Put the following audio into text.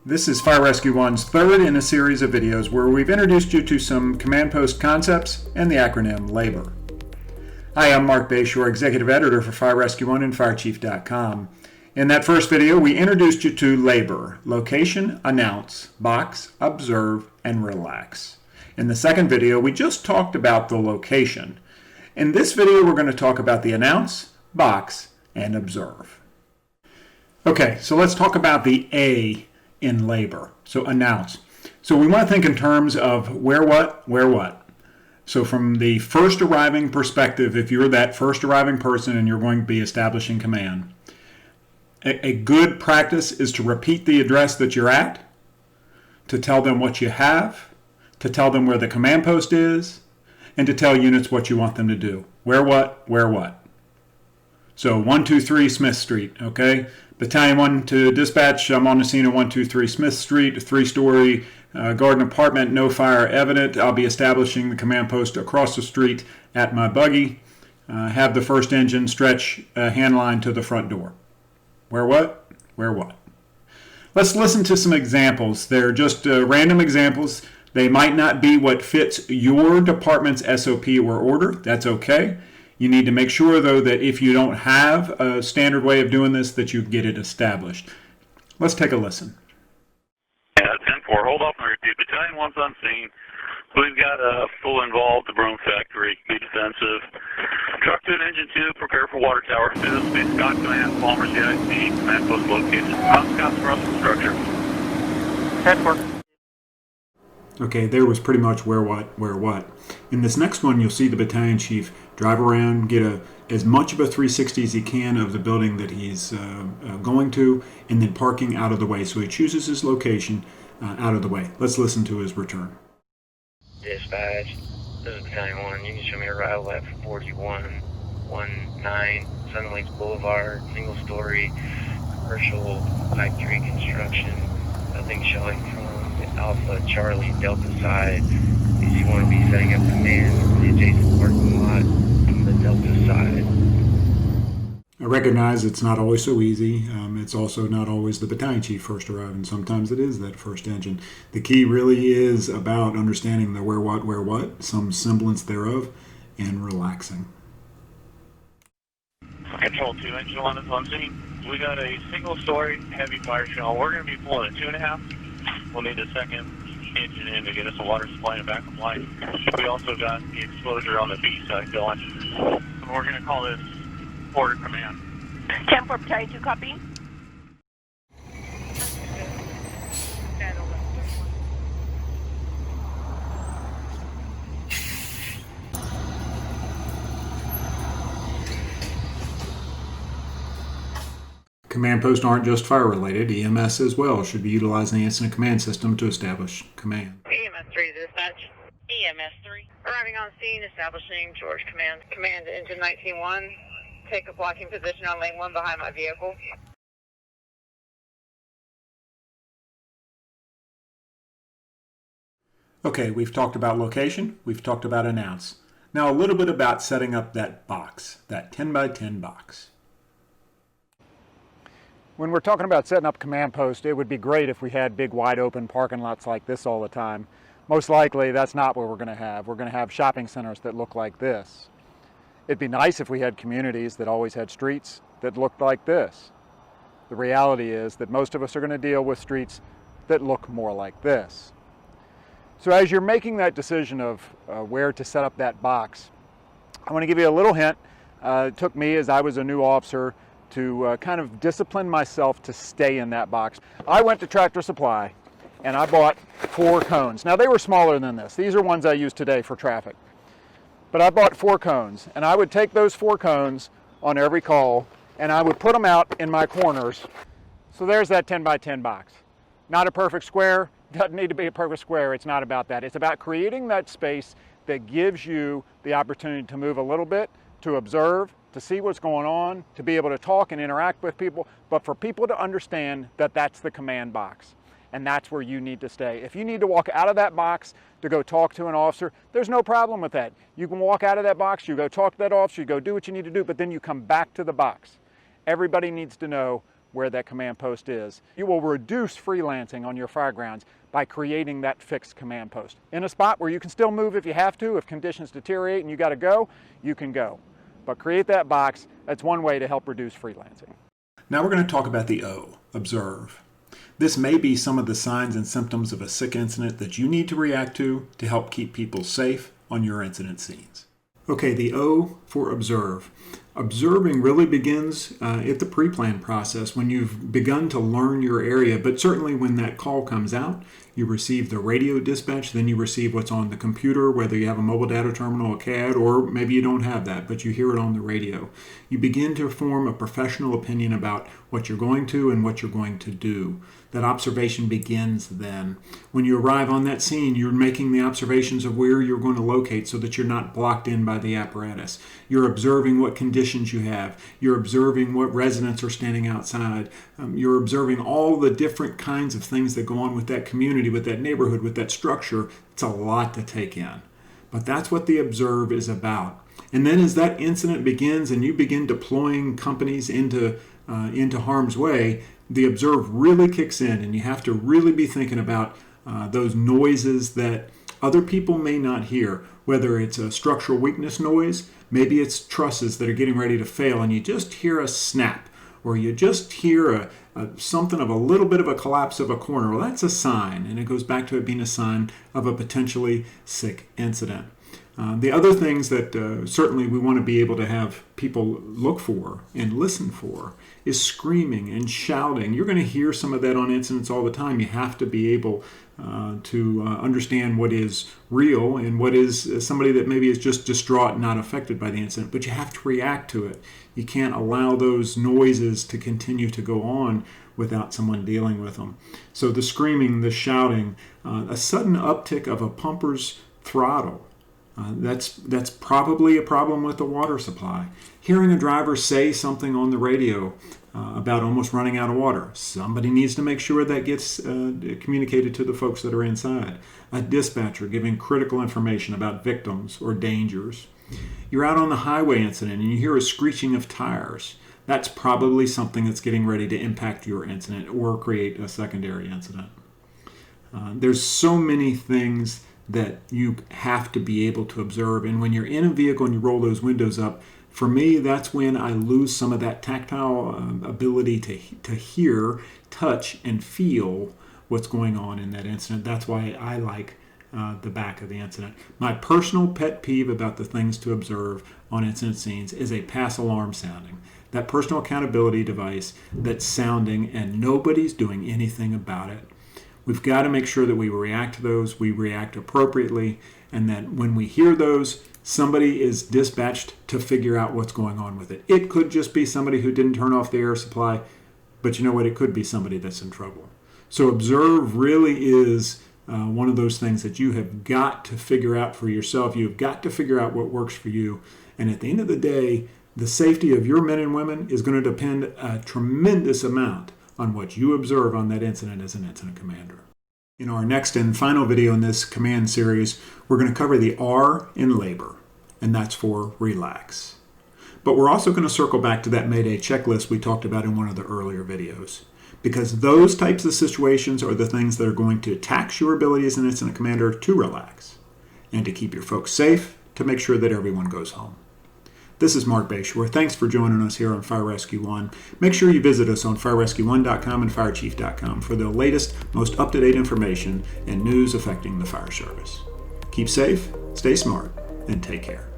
This is Fire Rescue One's third in a series of videos where we've introduced you to some command post concepts and the acronym LABOR. Hi, I'm Marc Bashoor, Executive Editor for Fire Rescue One and FireChief.com. In that first video, we introduced you to LABOR: location, announce, box, observe, and relax. In the second video, we just talked about the location. In this video, we're going to talk about the announce, box, and observe. Okay, so let's talk about the A in LABOR. So announce. So we want to think in terms of where what. So from the first arriving perspective, if you're that first arriving person and you're going to be establishing command, a good practice is to repeat the address that you're at, to tell them what you have, to tell them where the command post is, and to tell units what you want them to do. Where what. So 123 Smith Street, okay? Battalion 1 to dispatch, I'm on the scene at 123 Smith Street, a 3-story garden apartment, no fire evident. I'll be establishing the command post across the street at my buggy. Have the first engine stretch a hand line to the front door. Where what? Let's listen to some examples. They're just random examples. They might not be what fits your department's SOP or order. That's okay. You need to make sure, though, that if you don't have a standard way of doing this, that you get it established. Let's take a listen. Yeah, 10-4. Hold off and repeat. Battalion 1's on scene. We've got a full involved, the broom factory. Be defensive. Truck 2 and engine 2, prepare for water tower. Physical speed, Scott command, Palmer CIC, command post located. Scott's Russell structure. 10-4. Okay, there was pretty much where what. In this next one, you'll see the battalion chief drive around, get as much of a 360 as he can of the building that he's going to, and then parking out of the way. So he chooses his location out of the way. Let's listen to his return. Dispatch, this is Battalion 1. You can show me arrival at 4119 Sun Lakes Boulevard, single story, commercial factory construction. Nothing showing from the Alpha Charlie Delta side. You want to be setting up command in the adjacent parking lot on the Delta side. I recognize it's not always so easy. It's also not always the battalion chief first arriving. Sometimes it is that first engine. The key really is about understanding the where what, some semblance thereof, and relaxing. Control 2, engine 1 is on scene. We got a single story heavy fire channel. We're going to be pulling a 2.5. We'll need a second engine in to get us a water supply and a backup line. We also got the exposure on the B side going. We're going to call this order command. 10-4 Battalion 2, copy. Command posts aren't just fire related. EMS as well should be utilizing the incident command system to establish command. EMS 3 dispatch. EMS 3. Arriving on scene, establishing George command. Command to engine 19-1. Take a blocking position on lane 1 behind my vehicle. Okay, we've talked about location, we've talked about announce. Now a little bit about setting up that box, that 10 by 10 box. When we're talking about setting up command post, it would be great if we had big wide open parking lots like this all the time. Most likely that's not what we're going to have. We're going to have shopping centers that look like this. It'd be nice if we had communities that always had streets that looked like this. The reality is that most of us are going to deal with streets that look more like this. So as you're making that decision of where to set up that box, I want to give you a little hint. It took me, as I was a new officer, to kind of discipline myself to stay in that box. I went to Tractor Supply and I bought 4 cones. Now they were smaller than this. These are ones I use today for traffic. But I bought 4 cones, and I would take those 4 cones on every call and I would put them out in my corners. So there's that 10 by 10 box. Not a perfect square, doesn't need to be a perfect square. It's not about that. It's about creating that space that gives you the opportunity to move a little bit, to observe, to see what's going on, to be able to talk and interact with people, but for people to understand that that's the command box. And that's where you need to stay. If you need to walk out of that box to go talk to an officer, there's no problem with that. You can walk out of that box, you go talk to that officer, you go do what you need to do, but then you come back to the box. Everybody needs to know where that command post is. You will reduce freelancing on your fire grounds by creating that fixed command post. In a spot where you can still move if you have to, if conditions deteriorate and you got to go, you can go. But create that box. That's one way to help reduce freelancing. Now we're going to talk about the O, observe. This may be some of the signs and symptoms of a sick incident that you need to react to help keep people safe on your incident scenes. Okay, the O for observe. Observing really begins at the pre-plan process when you've begun to learn your area, but certainly when that call comes out, you receive the radio dispatch, then you receive what's on the computer, whether you have a mobile data terminal, a CAD, or maybe you don't have that, but you hear it on the radio. You begin to form a professional opinion about what you're going to and what you're going to do. That observation begins then. When you arrive on that scene, you're making the observations of where you're going to locate so that you're not blocked in by the apparatus. You're observing what conditions you have. You're observing what residents are standing outside. You're observing all the different kinds of things that go on with that community, with that neighborhood, with that structure. It's a lot to take in. But that's what the observe is about. And then as that incident begins and you begin deploying companies into harm's way, the observe really kicks in, and you have to really be thinking about those noises that other people may not hear, whether it's a structural weakness noise, maybe it's trusses that are getting ready to fail, and you just hear a snap, or you just hear something of a little bit of a collapse of a corner. Well, that's a sign, and it goes back to it being a sign of a potentially sick incident. The other things that certainly we want to be able to have people look for and listen for is screaming and shouting. You're going to hear some of that on incidents all the time. You have to be able to understand what is real and what is somebody that maybe is just distraught and not affected by the incident, but you have to react to it. You can't allow those noises to continue to go on without someone dealing with them. So the screaming, the shouting, a sudden uptick of a pumper's throttle, that's probably a problem with the water supply. Hearing a driver say something on the radio about almost running out of water. Somebody needs to make sure that gets communicated to the folks that are inside. A dispatcher giving critical information about victims or dangers. You're out on the highway incident and you hear a screeching of tires. That's probably something that's getting ready to impact your incident or create a secondary incident. There's so many things that you have to be able to observe. And when you're in a vehicle and you roll those windows up, for me, that's when I lose some of that tactile ability to hear, touch, and feel what's going on in that incident. That's why I like the back of the incident. My personal pet peeve about the things to observe on incident scenes is a pass alarm sounding. That personal accountability device that's sounding and nobody's doing anything about it. We've got to make sure that we react to those, we react appropriately, and that when we hear those, somebody is dispatched to figure out what's going on with it. It could just be somebody who didn't turn off the air supply, but you know what? It could be somebody that's in trouble. So observe really is one of those things that you have got to figure out for yourself. You've got to figure out what works for you. And at the end of the day, the safety of your men and women is going to depend a tremendous amount on what you observe on that incident as an incident commander. In our next and final video in this command series, we're going to cover the R in labor, and that's for relax. But we're also going to circle back to that Mayday checklist we talked about in one of the earlier videos, because those types of situations are the things that are going to tax your ability as an incident commander to relax and to keep your folks safe, to make sure that everyone goes home. This is Marc Bashoor. Thanks for joining us here on Fire Rescue One. Make sure you visit us on firerescue1.com and firechief.com for the latest, most up-to-date information and news affecting the fire service. Keep safe, stay smart, and take care.